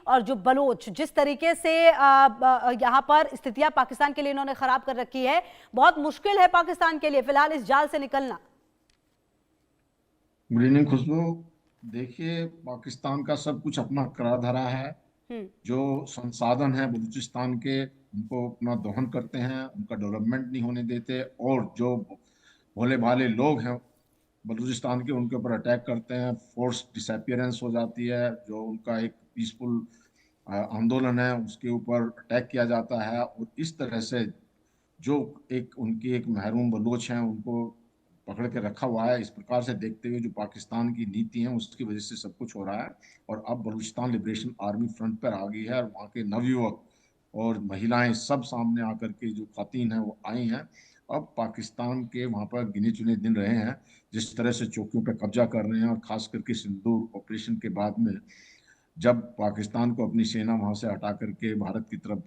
और जो बलोच जिस तरीके से यहाँ पर स्थितियां पाकिस्तान के लिए इन्होंने खराब कर रखी है, बहुत मुश्किल है पाकिस्तान के लिए फिलहाल इस जाल से निकलना। गुड इवनिंग खुशबू। देखिए, पाकिस्तान का सब कुछ अपना करा धरा है। हम्म। जो संसाधन है बलूचिस्तान के, उनको अपना दोहन करते हैं, उनका डेवलपमेंट नहीं होने देते। और जो भोले भाले लोग हैं बलूचिस्तान के, उनके ऊपर अटैक करते हैं। फोर्स डिसअपियरेंस हो जाती है। जो उनका एक पीसफुल आंदोलन है, उसके ऊपर अटैक किया जाता है। और इस तरह से जो एक उनकी एक महरूम बलोच हैं, उनको पकड़ के रखा हुआ है। इस प्रकार से देखते हुए जो पाकिस्तान की नीति है, उसकी वजह से सब कुछ हो रहा है। और अब बलूचिस्तान लिबरेशन आर्मी फ्रंट पर आ गई है, और वहाँ के नवयुवक और महिलाएं सब सामने आकर के, जो खातन है वो आई हैं। अब पाकिस्तान के वहाँ पर गिने चुने दिन रहे हैं। जिस तरह से चौकियों पर कब्जा कर रहे हैं, और खास करके सिंदूर ऑपरेशन के बाद में, जब पाकिस्तान को अपनी सेना वहां से हटा करके भारत की तरफ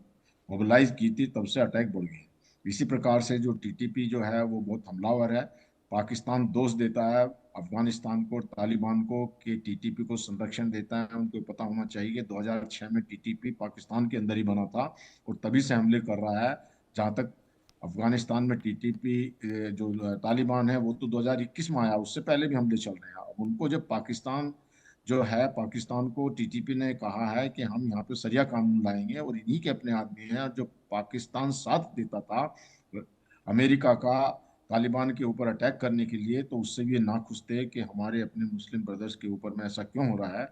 मोबिलाइज की थी, तब से अटैक बढ़ गए। इसी प्रकार से जो टीटीपी जो है वो बहुत हमलावर है। पाकिस्तान दोष देता है अफगानिस्तान को और तालिबान को कि टीटीपी को संरक्षण देता है। उनको पता होना चाहिए कि 2006 में टीटीपी पाकिस्तान के अंदर ही बना था, और तभी से हमले कर रहा है। जहां तक अफगानिस्तान में टीटीपी जो तालिबान है, वो तो 2021 में आया, उससे पहले भी हमले चल रहे हैं। अब उनको जब पाकिस्तान जो है, पाकिस्तान को टीटीपी ने कहा है कि हम यहाँ पे सरिया कानून लाएंगे, और इन्हीं के अपने आदमी हैं। जो पाकिस्तान साथ देता था अमेरिका का तालिबान के ऊपर अटैक करने के लिए, तो उससे भी ये नाखुश थे कि हमारे अपने मुस्लिम ब्रदर्स के ऊपर में ऐसा क्यों हो रहा है।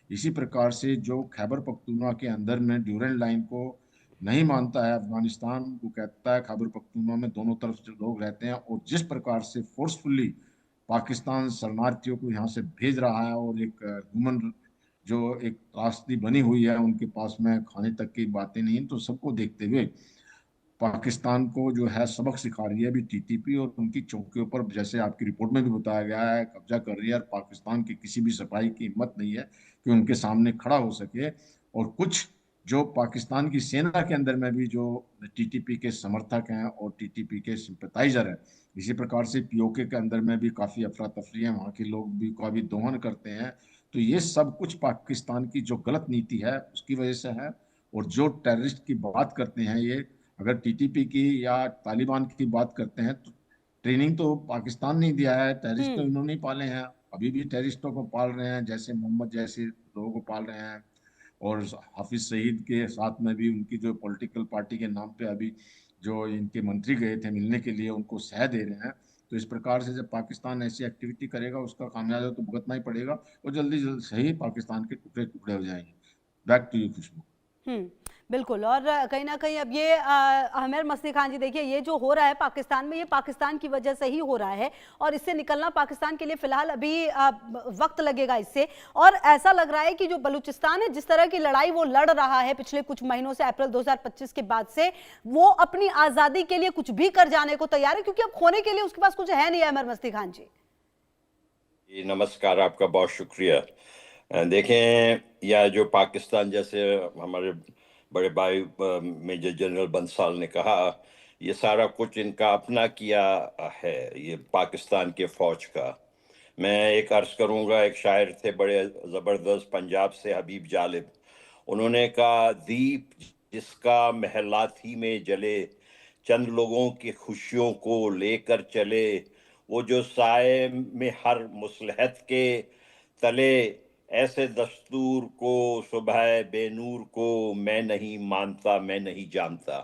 इसी प्रकार से जो खैबर पख्तूनख्वा के अंदर में ड्यूरेंट लाइन को नहीं मानता है अफगानिस्तान, वो कहता है खैबर पख्तूनख्वा में दोनों तरफ से लोग रहते हैं। और जिस प्रकार से फोर्सफुली पाकिस्तान शरणार्थियों को यहाँ से भेज रहा है, और एक ह्यूमन जो एक त्रासदी बनी हुई है उनके पास में, खाने तक की बातें नहीं, तो सबको देखते हुए पाकिस्तान को जो है सबक सिखा रही है अभी टीटीपी। और उनकी चौकियों पर, जैसे आपकी रिपोर्ट में भी बताया गया है, कब्जा कर रही है। और पाकिस्तान की किसी भी सिपाही की हिम्मत नहीं है कि उनके सामने खड़ा हो सके। और कुछ जो पाकिस्तान की सेना के अंदर में भी जो टीटीपी के समर्थक हैं और टीटीपी के सिंपैथाइजर हैं, इसी प्रकार से पीओके के अंदर में भी काफी अफरा तफरी है, वहाँ के लोग भी का भी दोहन करते हैं। तो ये सब कुछ पाकिस्तान की जो गलत नीति है उसकी वजह से है। और जो टेररिस्ट की बात करते हैं ये, अगर टीटीपी की या तालिबान की बात करते हैं, तो ट्रेनिंग तो पाकिस्तान नहीं दिया है, टेररिस्ट तो हम्म। इन्होंने ही पाले हैं। अभी भी टेररिस्टों को पाल रहे हैं, जैसे मोहम्मद जैसे लोगों को पाल रहे हैं। और हाफिज सईद के साथ में भी उनकी जो पॉलिटिकल पार्टी के नाम पे अभी जो इनके मंत्री गए थे मिलने के लिए, उनको सह दे रहे हैं। तो इस प्रकार से जब पाकिस्तान ऐसी एक्टिविटी करेगा, उसका खामियाजा तो भुगतना ही पड़ेगा। और जल्दी जल्दी सही पाकिस्तान के टुकड़े टुकड़े हो जाएंगे। बैक टू यू खुशबू। हम्म। बिल्कुल। और कहीं ना कहीं अब ये आमिर मसली खान जी, देखिए ये जो हो रहा है पाकिस्तान में, ये पाकिस्तान की वजह से ही हो रहा है, और इससे निकलना पाकिस्तान के लिए फिलहाल अभी वक्त लगेगा इससे। और ऐसा लग रहा है कि जो बलूचिस्तान है, जिस तरह की लड़ाई वो लड़ रहा है पिछले कुछ महीनों से, अप्रैल 2025 के बाद से, वो अपनी आजादी के लिए कुछ भी कर जाने को तैयार है, क्योंकि अब खोने के लिए उसके पास कुछ है नहीं। आमिर मसली खान जी, नमस्कार, आपका बहुत शुक्रिया। देखें, या जो पाकिस्तान, जैसे हमारे बड़े भाई मेजर जनरल बंसल ने कहा, ये सारा कुछ इनका अपना किया है, ये पाकिस्तान के फौज का। मैं एक अर्ज करूंगा, एक शायर थे बड़े ज़बरदस्त पंजाब से, हबीब जालिब। उन्होंने कहा, दीप जिसका महलाती में जले, चंद लोगों की खुशियों को लेकर चले, वो जो साए में हर मुसलहत के तले, ऐसे दस्तूर को सुबह बेनूर को मैं नहीं मानता, मैं नहीं जानता।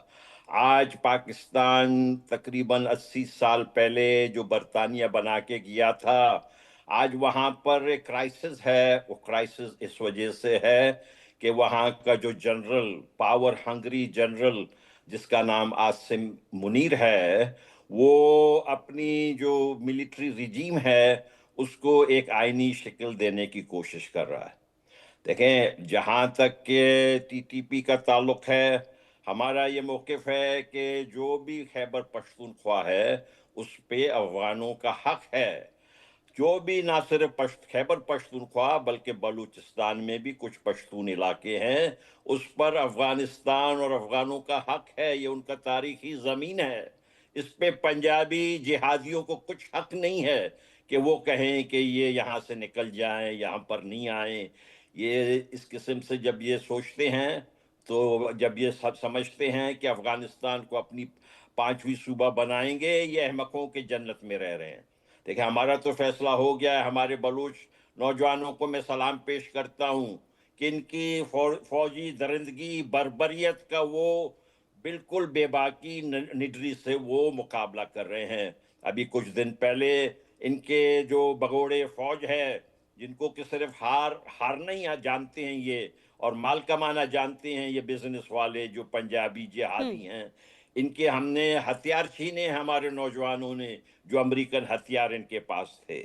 आज पाकिस्तान तकरीबन 80 साल पहले जो बरतानिया बना के गया था, आज वहां पर एक क्राइसिस है। वो क्राइसिस इस वजह से है कि वहां का जो जनरल, पावर हंगरी जनरल, जिसका नाम आसिम मुनीर है, वो अपनी जो मिलिट्री रिजीम है उसको एक आईनी शक्ल देने की कोशिश कर रहा है। देखें, जहां तक के टीटीपी का ताल्लुक है, हमारा ये मौक़िफ़ है कि जो भी खैबर पख्तूनख्वा है, उस पे अफ़गानों का हक है। जो भी ना सिर्फ खैबर पख्तूनख्वा, बल्कि बलूचिस्तान में भी कुछ पश्तून इलाके हैं, उस पर अफगानिस्तान और अफगानों का हक है। ये उनका तारीखी ज़मीन है। इस पे पंजाबी जिहादियों को कुछ हक नहीं है कि वो कहें कि ये यहाँ से निकल जाएं, यहाँ पर नहीं आए। ये इस किस्म से जब ये सोचते हैं, तो जब ये सब समझते हैं कि अफगानिस्तान को अपनी 5वीं सूबा बनाएंगे, ये अहमकों के जन्नत में रह रहे हैं। देखिए, हमारा तो फैसला हो गया है। हमारे बलूच नौजवानों को मैं सलाम पेश करता हूँ कि इनकी फौजी दरिंदगी, बर्बरियत का वो बिल्कुल बेबाकी निडरी से वो मुकाबला कर रहे हैं। अभी कुछ दिन पहले इनके जो भगोड़े फौज है, जिनको कि सिर्फ हारना ही जानते हैं ये, और माल कमाना जानते हैं ये बिजनेस वाले जो पंजाबी जिहादी हैं, इनके हमने हथियार छीने हमारे नौजवानों ने, जो अमेरिकन हथियार इनके पास थे।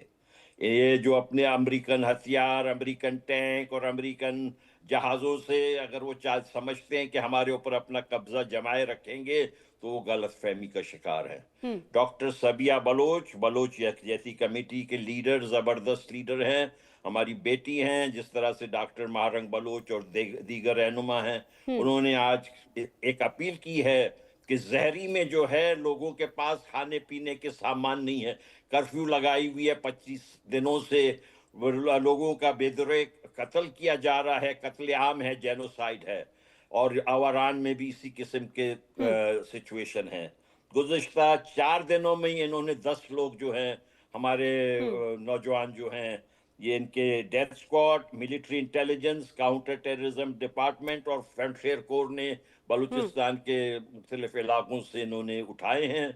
ये जो अपने अमेरिकन हथियार, अमेरिकन टैंक और अमेरिकन जहाज़ों से अगर वो समझते हैं कि हमारे ऊपर अपना कब्जा जमाए रखेंगे, तो वो गलतफहमी का शिकार है। डॉक्टर सबिया बलोच, बलोच यकजहती कमेटी के लीडर, ज़बरदस्त लीडर हैं, हमारी बेटी हैं। जिस तरह से डॉक्टर महारंग बलोच और दीगर रहनुमा हैं, उन्होंने आज एक अपील की है कि जहरी में जो है, लोगों के पास खाने पीने के सामान नहीं है। कर्फ्यू लगाई हुई है 25 दिनों से, लोगों का बेदरे कत्ल किया जा रहा है, कत्ले आम है, जेनोसाइड है, और अवारान में भी इसी किस्म के सिचुएशन है। गुज़िश्ता 4 दिनों में ही इन्होंने 10 लोग जो हैं, हमारे नौजवान जो हैं, ये इनके death squad, military intelligence, counter terrorism department और फ्रंटियर कोर ने बलूचिस्तान के मुख्तलिफ इलाकों से इन्होंने उठाए हैं।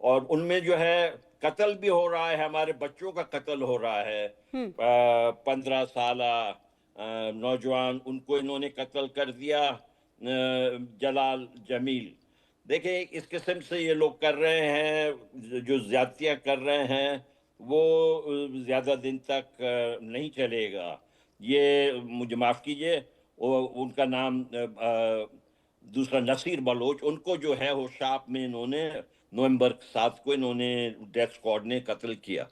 और उनमें जो है कत्ल भी हो रहा है, हमारे बच्चों का कत्ल हो रहा है। 15 साल नौजवान, उनको इन्होंने कत्ल कर दिया, जलाल जमील। देखिए, इस किस्म से ये लोग कर रहे हैं, जो ज्यादतियाँ कर रहे हैं, वो ज़्यादा दिन तक नहीं चलेगा। ये मुझे माफ़ कीजिए, उनका नाम दूसरा नसीर बलोच, उनको जो है वो शाप में इन्होंने नवंबर 7 को इन्होंने डेथ स्क्वाड ने कत्ल किया।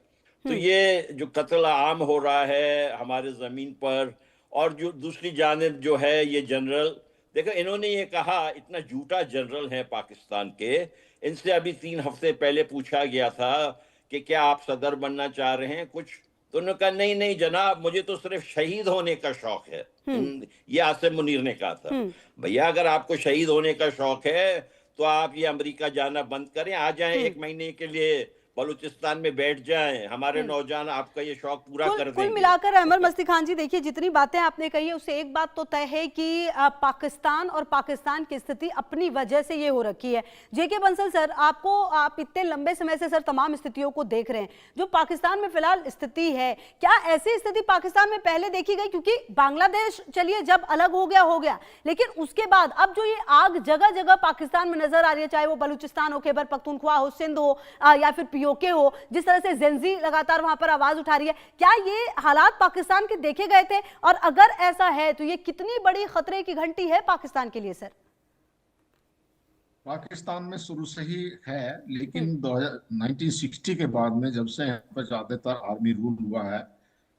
तो ये जो कत्ल आम हो रहा है हमारे ज़मीन पर, और जो दूसरी जानिब जो है ये जनरल, देखो इन्होंने ये कहा, इतना झूठा जनरल है पाकिस्तान के, इनसे अभी 3 हफ्ते पहले पूछा गया था कि क्या आप सदर बनना चाह रहे हैं कुछ, तो उन्होंने कहा नहीं नहीं जनाब, मुझे तो सिर्फ शहीद होने का शौक है। ये आसिम मुनीर ने कहा था। भैया, अगर आपको शहीद होने का शौक है तो आप ये अमेरिका जाना बंद करें, आ जाएं 1 महीने के लिए बलूचिस्तान में बैठ जाएं, हमारे नौजवान आपका ये शौक पूरा कर देंगे। कुल मिलाकर अहमद मस्ती खान जी, देखिए जितनी बातें आपने कही है उससे एक बात तो तय है कि पाकिस्तान और पाकिस्तान की स्थिति अपनी वजह से ये हो रखी है। जेके बंसल सर, आप इतने लंबे समय से सर तमाम स्थितियों को देख रहे हैं, जो पाकिस्तान में फिलहाल स्थिति है, क्या ऐसी स्थिति पाकिस्तान में पहले देखी गई? क्योंकि बांग्लादेश चलिए जब अलग हो गया, लेकिन उसके बाद अब जो ये आग जगह जगह पाकिस्तान में नजर आ रही है, चाहे वो बलूचिस्तान हो, खैबर पख्तूनख्वा हो, सिंध हो, या फिर पीओके हो, जिस तरह से जेंजी लगातार वहां पर आवाज उठा रही है, क्या ये हालात पाकिस्तान के देखे गए थे? और अगर ऐसा है तो ये कितनी बड़ी खतरे की घंटी है पाकिस्तान के लिए? सर, पाकिस्तान में शुरू से ही है, लेकिन 1960 के बाद में, जब से यहाँ पर ज्यादातर आर्मी रूल हुआ है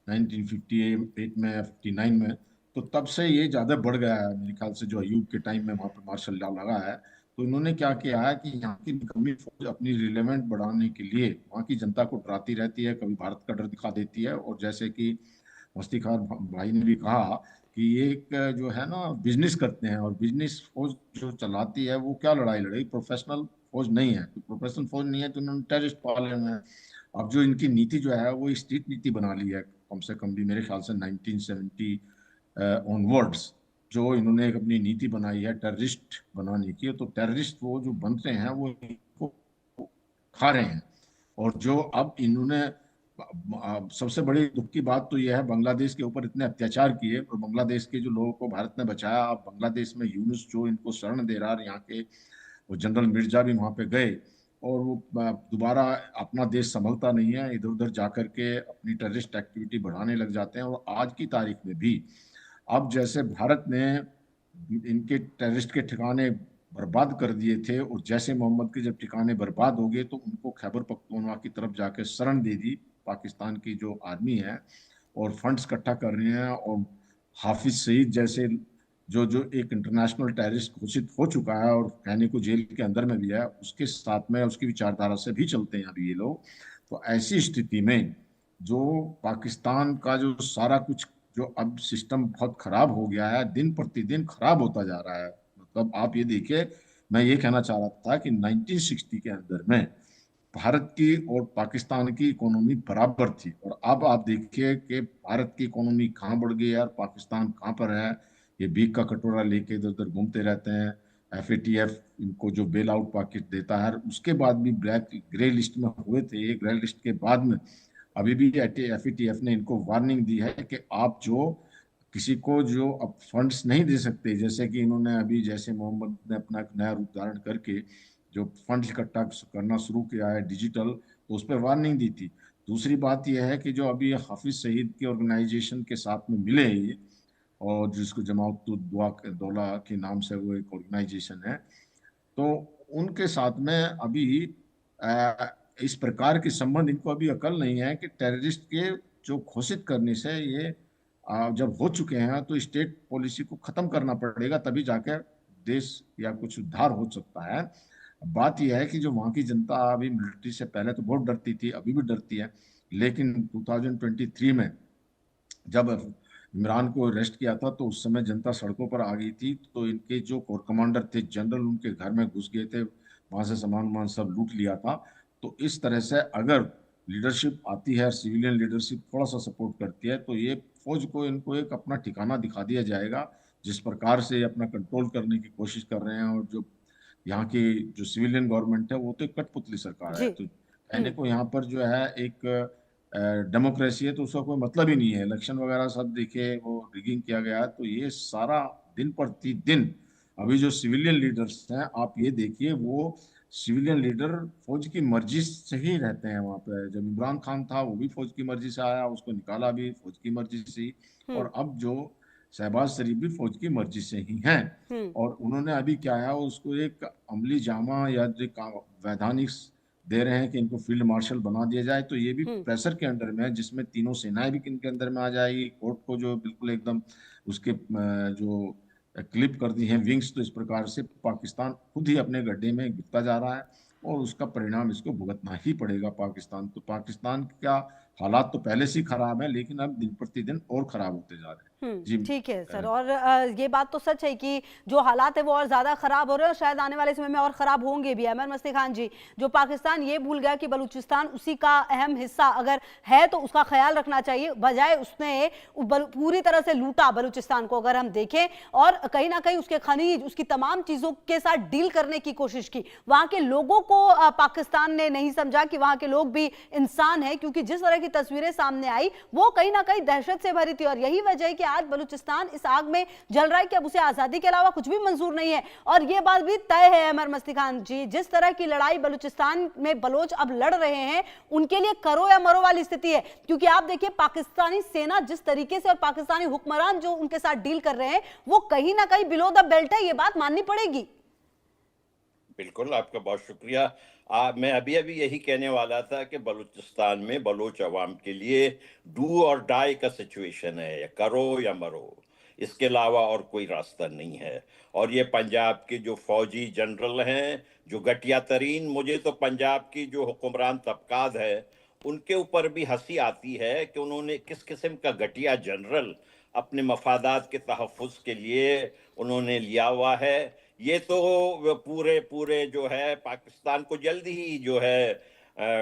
1958 में, 59 में, तो तब से ये ज्यादा बढ़ गया है। मेरे ख्याल से जो अयूब के टाइम में वहाँ पर मार्शल लॉ लगा है, तो इन्होंने क्या किया है कि यहाँ की निकम्मी फौज अपनी रिलेवेंट बढ़ाने के लिए वहाँ की जनता को डराती रहती है, कभी भारत का डर दिखा देती है। और जैसे कि मस्ती खान भाई ने भी कहा कि ये एक जो है ना बिजनेस करते हैं, और बिजनेस फौज जो चलाती है वो क्या लड़ाई लड़ेगी, प्रोफेशनल फौज नहीं है। तो प्रोफेशनल फौज नहीं है तो उन्होंने टेररिस्ट पाले हुए हैं। अब जो इनकी नीति जो है वो स्ट्रीट नीति बना ली है, कम से कम भी मेरे ख्याल से 1970 ऑनवर्ड्स जो इन्होंने एक अपनी नीति बनाई है टेररिस्ट बनाने की। तो टेररिस्ट वो जो बनते हैं वो इनको खा रहे हैं। और जो अब इन्होंने सबसे बड़ी दुख की बात तो यह है, बांग्लादेश के ऊपर इतने अत्याचार किए और बांग्लादेश के जो लोगों को भारत ने बचाया। अब बांग्लादेश में यूनुस जो इनको शरण दे रहा है, यहाँ के वो जनरल मिर्जा भी वहां पे गए, और वो दोबारा अपना देश संभलता नहीं है, इधर उधर जाकर के अपनी टेररिस्ट एक्टिविटी बढ़ाने लग जाते हैं। और आज की तारीख में भी अब जैसे भारत ने इनके टेररिस्ट के ठिकाने बर्बाद कर दिए थे, और जैसे मोहम्मद के जब ठिकाने बर्बाद हो गए तो उनको खैबर पख्तूनख्वा की तरफ जाके शरण दे दी पाकिस्तान की जो आर्मी है, और फंड्स इकट्ठा कर रहे हैं। और हाफिज सईद जैसे जो जो एक इंटरनेशनल टेररिस्ट घोषित हो चुका है और कहने को जेल के अंदर में भी है, उसके साथ में उसकी विचारधारा से भी चलते हैं अभी ये लोग। तो ऐसी स्थिति में जो पाकिस्तान का जो सारा कुछ जो अब सिस्टम बहुत खराब हो गया है, दिन प्रतिदिन खराब होता जा रहा है। मतलब आप ये देखिए, मैं ये कहना चाह रहा था कि 1960 के अंदर में भारत की और पाकिस्तान की इकोनॉमी बराबर थी, और अब आप देखिए कि भारत की इकोनॉमी कहाँ बढ़ गई है और पाकिस्तान कहाँ पर है। ये भीख का कटोरा लेके इधर उधर घूमते रहते हैं। एफएटीएफ इनको जो बेल आउट पैकेज देता है, उसके बाद भी ब्लैक ग्रे लिस्ट में हुए थे। ये ग्रे लिस्ट के बाद में अभी भी एफएटीएफ ने इनको वार्निंग दी है कि आप जो किसी को जो अब फंड्स नहीं दे सकते, जैसे कि इन्होंने अभी जैसे मोहम्मद ने अपना एक नया रूप धारण करके जो फंड इकट्ठा करना शुरू किया है डिजिटल, तो उस पर वार्निंग दी थी। दूसरी बात यह है कि जो अभी हाफिज सईद के ऑर्गेनाइजेशन के साथ में मिले हैं ये, और जिसको जमात दुआ दौला के नाम से वो एक ऑर्गेनाइजेशन है, तो उनके साथ में अभी अ, इस प्रकार के संबंध, इनको अभी अकल नहीं है कि टेररिस्ट के जो घोषित करने से ये जब हो चुके हैं तो स्टेट पॉलिसी को खत्म करना पड़ेगा, तभी जाकर देश या कुछ उद्धार हो सकता है। बात यह है कि जो वहाँ की जनता अभी मिलिट्री से पहले तो बहुत डरती थी, अभी भी डरती है, लेकिन 2023 में जब इमरान को अरेस्ट किया था तो उस समय जनता सड़कों पर आ गई थी। तो इनके जो कोर कमांडर थे जनरल, उनके घर में घुस गए थे, वहां से सामान वामान सब लूट लिया था। तो इस तरह से अगर लीडरशिप आती है, सिविलियन लीडरशिप थोड़ा सा सपोर्ट करती है, तो ये फौज को इनको एक अपना ठिकाना दिखा दिया जाएगा। जिस प्रकार से अपना कंट्रोल करने की कोशिश कर रहे हैं, और जो यहाँ की जो सिविलियन गवर्नमेंट है वो तो एक कठपुतली सरकार है। जी। तो कहने को यहाँ पर जो है एक डेमोक्रेसी है, तो उसका कोई मतलब ही नहीं है। इलेक्शन वगैरह सब देखिए वो रिगिंग किया गया है। तो ये सारा दिन प्रतिदिन अभी जो सिविलियन लीडर्स हैं, आप ये देखिए, वो सिविलियन लीडर फौज की मर्जी से ही रहते हैं वहां पे। जब इमरान खान था वो भी फौज की मर्जी से आया, उसको निकाला भी फौज की मर्जी से ही, हम्म। और अब जो शहबाज शरीफ भी फौज की मर्जी से ही हैं। हम्म। और उन्होंने अभी क्या है, उसको एक अमली जामा या जो वैधानिक दे रहे हैं कि इनको फील्ड मार्शल बना दिया जाए। तो ये भी हम्म। प्रेशर के अंडर में है, जिसमें तीनों सेनाएं भी इनके अंदर में आ जाएगी। कोर्ट को जो बिल्कुल एकदम उसके जो क्लिप कर दी है विंग्स, तो इस प्रकार से पाकिस्तान खुद ही अपने गड्ढे में गिरता जा रहा है, और उसका परिणाम इसको भुगतना ही पड़ेगा। पाकिस्तान तो, पाकिस्तान का हालात तो पहले से ही खराब है, लेकिन अब दिन प्रतिदिन और खराब होते जा रहे हैं। जी ठीक है सर। और ये बात तो सच है कि जो हालात है वो और ज्यादा खराब हो रहे हैं, और शायद आने वाले समय में और खराब होंगे भी। अहमद मस्ती खान जी, जो पाकिस्तान ये भूल गया कि बलूचिस्तान उसी का अहम हिस्सा अगर है तो उसका ख्याल रखना चाहिए, बजाय उसने पूरी तरह से लूटा बलूचिस्तान को अगर हम देखें, और कहीं ना कहीं उसके खनिज, उसकी तमाम चीजों के साथ डील करने की कोशिश की। वहां के लोगों को पाकिस्तान ने नहीं समझा कि वहां के लोग भी इंसान हैं, क्योंकि जिस तरह की तस्वीरें सामने आई वो कहीं ना कहीं दहशत से भरी थी। और यही वजह है कि आज बलूचिस्तान इस आग में जल रहा है कि अब उसे आजादी के अलावा कुछ भी मंजूर नहीं है। और यह बात भी तय है अमर मस्ती खान जी, जिस तरह की लड़ाई बलूचिस्तान में बलोच अब लड़ रहे हैं, उनके लिए करो या मरो वाली स्थिति है। क्योंकि आप देखिए पाकिस्तानी सेना जिस तरीके से और पाकिस्तानी हुक्मरान जो उनके साथ डील कर रहे हैं, वो कहीं ना कहीं बिलो द बेल्ट है, ये बात माननी पड़ेगी। बिल्कुल, आपका बहुत शुक्रिया। मैं अभी अभी यही कहने वाला था कि बलूचिस्तान में बलोच अवाम के लिए डू और डाई का सिचुएशन है, या करो या मरो, इसके अलावा और कोई रास्ता नहीं है। और ये पंजाब के जो फौजी जनरल हैं, जो घटिया तरीन, मुझे तो पंजाब की जो हुक्मरान तबकात है उनके ऊपर भी हंसी आती है कि उन्होंने किस किस्म का घटिया जनरल अपने मफादात के तहफ़्फ़ुज़ के लिए उन्होंने लिया हुआ है। ये तो पूरे पूरे जो है पाकिस्तान को जल्दी ही जो है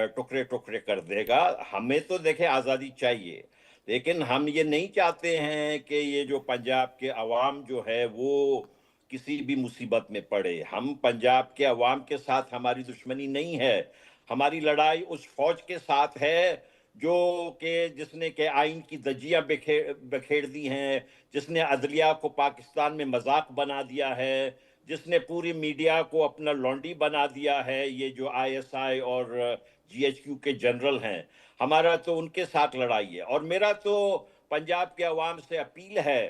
टुकड़े टुकड़े कर देगा। हमें तो देखें आज़ादी चाहिए, लेकिन हम ये नहीं चाहते हैं कि ये जो पंजाब के अवाम जो है वो किसी भी मुसीबत में पड़े। हम पंजाब के अवाम के साथ हमारी दुश्मनी नहीं है, हमारी लड़ाई उस फौज के साथ है जो कि जिसने के आइन की धज्जियां बखेर दी हैं, जिसने अदलिया को पाकिस्तान में मजाक बना दिया है, जिसने पूरी मीडिया को अपना लॉन्डी बना दिया है। ये जो आईएसआई और जीएचक्यू के जनरल हैं, हमारा तो उनके साथ लड़ाई है। और मेरा तो पंजाब के अवाम से अपील है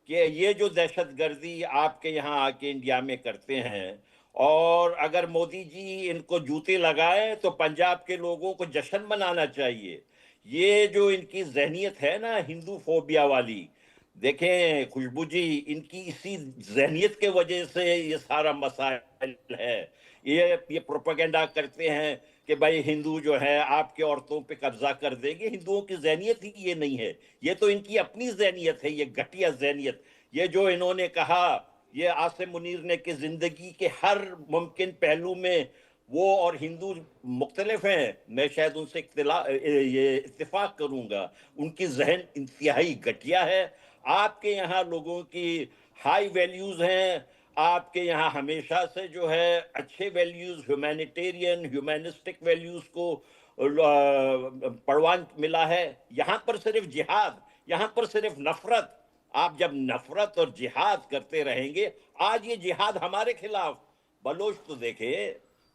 कि ये जो दहशतगर्दी आपके यहाँ आके इंडिया में करते हैं, और अगर मोदी जी इनको जूते लगाए तो पंजाब के लोगों को जश्न मनाना चाहिए। ये जो इनकी जहनीत है ना हिंदू फोबिया वाली, देखें खुशबू जी, इनकी इसी जहनियत के वजह से ये सारा मसाइल है। ये प्रोपेगेंडा करते हैं कि भाई हिंदू जो है आपके औरतों पे कब्जा कर देंगे। हिंदुओं की जहनियत ही ये नहीं है, ये तो इनकी अपनी जहनियत है, ये घटिया जहनियत। ये जो इन्होंने कहा, ये आसिम मुनीर ने कि जिंदगी के हर मुमकिन पहलू में वो और हिंदू मुख्तलिफ हैं, मैं शायद उनसे ये इत्तेफाक करूंगा। उनकी जहन इंतहाई घटिया है। आपके यहाँ लोगों की हाई वैल्यूज हैं, आपके यहाँ हमेशा से जो है अच्छे वैल्यूज, ह्यूमैनिटेरियन ह्यूमैनिस्टिक वैल्यूज को परवान मिला है। यहाँ पर सिर्फ जिहाद, यहाँ पर सिर्फ नफरत। आप जब नफरत और जिहाद करते रहेंगे, आज ये जिहाद हमारे खिलाफ, बलोच तो देखे,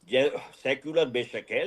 ये सेक्युलर बेशक है